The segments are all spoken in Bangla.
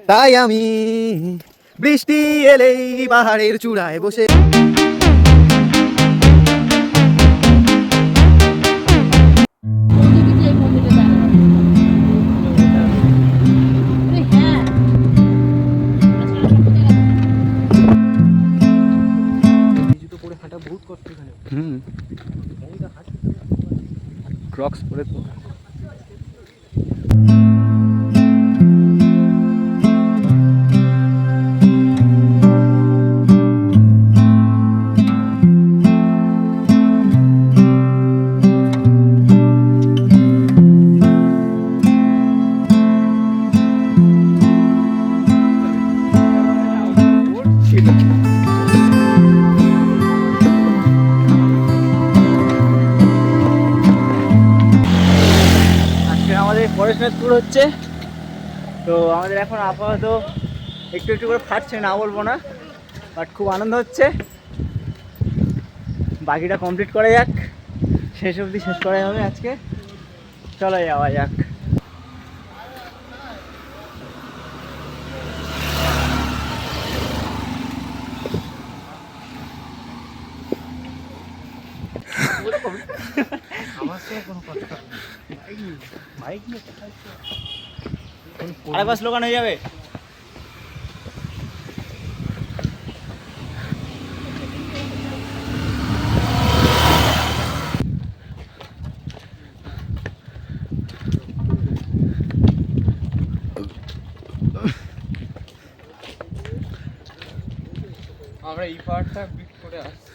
তাই আমি বৃষ্টি এলেই পাহাড়ের চূড়ায় বসে ক্রক্স পরে তো ফরেস্ট ট্যুর হচ্ছে। তো আমাদের এখন আপাতত একটু একটু করে ফাটছে, না বলবো না, বাট খুব আনন্দ হচ্ছে। বাকিটা কমপ্লিট করা যাক, শেষ অবধি শেষ করা হবে আজকে। চলো যাওয়া যাক। আরেকবার স্লোগান হয়ে যাবে। আমরা এই পার্টটা বিট করে আসছি।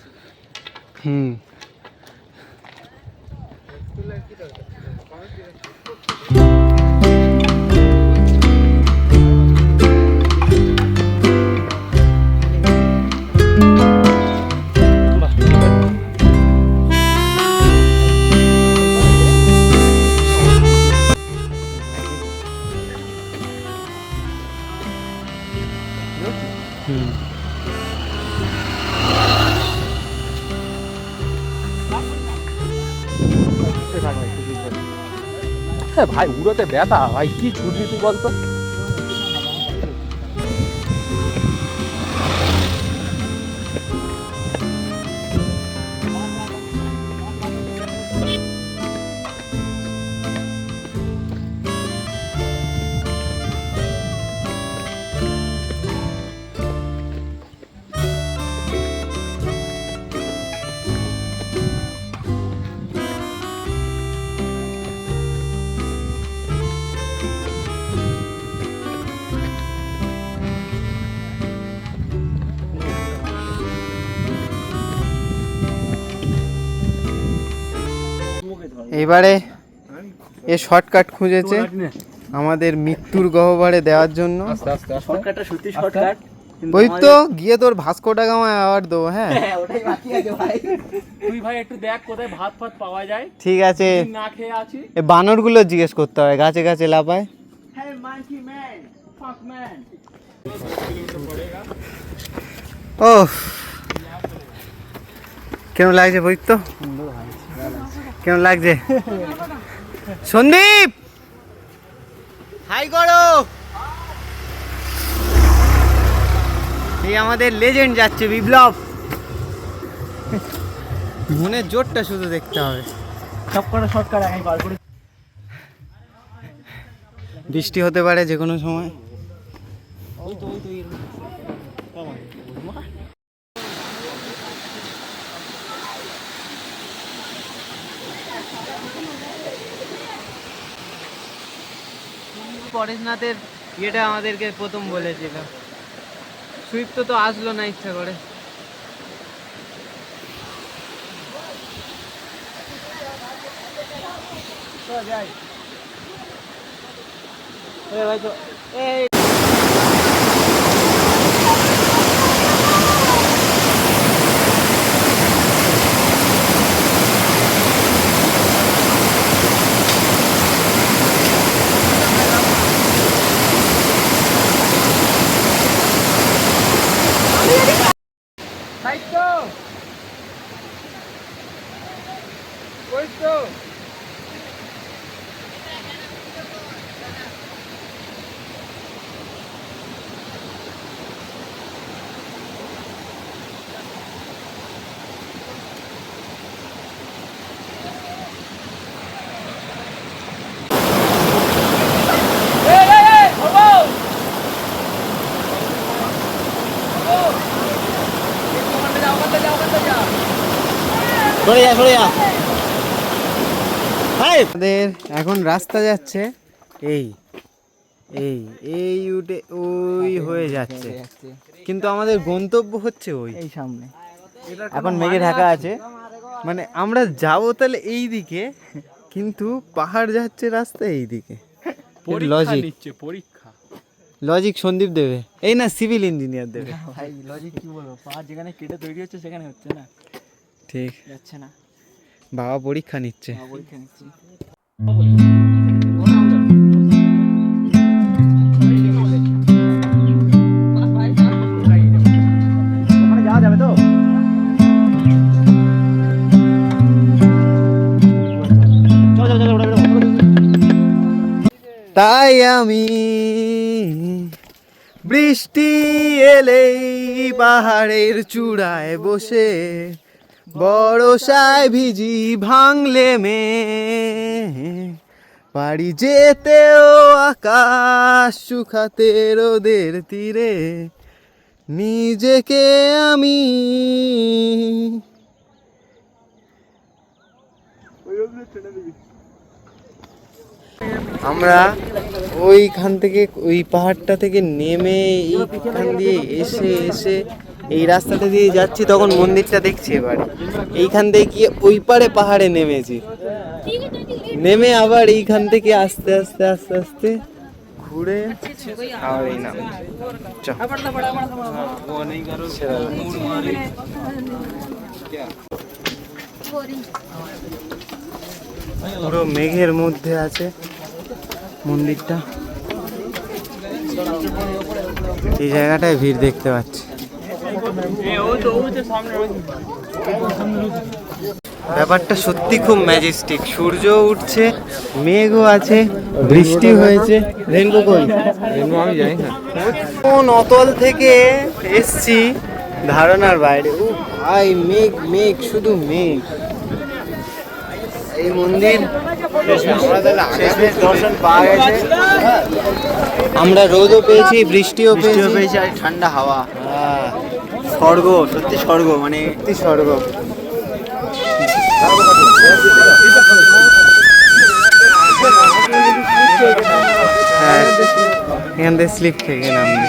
ভাই উড়োতে ব্যথা ভাই, কি ছুটি তুই বলতো। এবারে এ শর্টকাট খুঁজেছে আমাদের মৃত্যুর গহ্বরে দেওয়ার জন্য। শর্টকাটটা সত্যি শর্টকাট। ওই তো গিয়ে তোর ভাস্কো ডা গামা অ্যাওয়ার্ড দেবো। হ্যাঁ ওটাই বাকি আছে ভাই। তুই ভাই একটু দেখ কোথায় ভাত ফাত পাওয়া যায়। ঠিক আছে, না খেয়ে আছি। এই বানরগুলো জিজ্ঞেস করতে হবে, গাছে গাছে লাফায়। হ্যাঁ মানকি ম্যান, ফাক ম্যান। ও কেমন লাগছে বই তো? কেমন লাগছে সন্দীপ? হাই করো। এই আমাদের লেজেন্ড যাচ্ছে বিপ্লব। মনের জোরটা শুধু দেখতে হবে। সব কটা শর্টকাট আমি বার করে। বৃষ্টি হতে পারে যে কোনো সময়। পরেশনাথের ইয়েটা আমাদেরকে প্রথম বলেছিল। সুইফট তো আসলো না ইচ্ছা করে। ভাই তো এই আমাদের এখন রাস্তা যাচ্ছে এই এই এই উঠে ওই হয়ে যাচ্ছে, কিন্তু আমাদের গন্তব্য হচ্ছে ওই এই সামনে। এখন মেঘে ঢাকা আছে, মানে আমরা যাবো তাহলে এই দিকে, কিন্তু পাহাড় যাচ্ছে রাস্তা এই দিকে। লজিক পরীক্ষা লজিক সন্দীপ দেবে, এই না সিভিল ইঞ্জিনিয়ার দেবে। ভাই লজিক কি বলবো, পাহাড় যেখানে কেটে তৈরি হচ্ছে সেখানে হচ্ছে না, ঠিক যাচ্ছে না। বাবা পরীক্ষা নিচ্ছে। পরীক্ষা নিচ্ছি। ওখানে যাওয়া যাবে তো? তাই আমি বৃষ্টি এলেই পাহাড়ের চূড়ায় বসে বরসায় ভিজি ভাঙলে মে পারি যেতেও আকাশ শুকাতে রোদের তীরে নিজেকে আমি। আমরা ওইখান থেকে ওই পাহাড়টা থেকে নেমে এইখান দিয়ে এসে এসে এই রাস্তাটা দিয়ে যাচ্ছি, তখন মন্দিরটা দেখছি। এবার এইখান থেকে গিয়ে ওই পারে পাহাড়ে নেমেছি, নেমে আবার এইখান থেকে আস্তে আস্তে আস্তে আস্তে ঘুরে আবার এই নাম পুরো মেঘের মধ্যে আছে মন্দিরটা। এই জায়গাটায় ভিড় দেখতে পাচ্ছি। ব্যাপারটা সত্যি খুব ম্যাজেস্টিক, সূর্য উঠছে, মেঘও আছে, বৃষ্টি হয়েছে। রেনবো কই? রেনবো আমি জানি না, কোন অতল থেকে এসছি ধারণার বাইরে। ও ভাই মেঘ মেঘ, শুধু মেঘ। এই মন্দির দর্শন পাওয়া গেছে, আমরা রোদও পেয়েছি, বৃষ্টিও পেয়েছি, আর ঠান্ডা হাওয়া। স্বর্গ, সত্যি স্বর্গ, মানে সত্যি স্বর্গ। হ্যাঁ, এখান থেকে স্লিপ থেকে নামবে।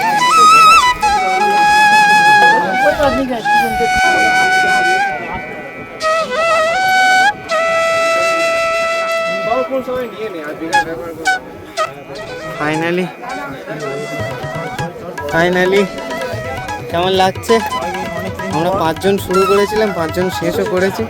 ফাইনালি ফাইনালি কেমন লাগছে? আমরা 5 জন শুরু করেছিলাম, 5 জন শেষও করেছি।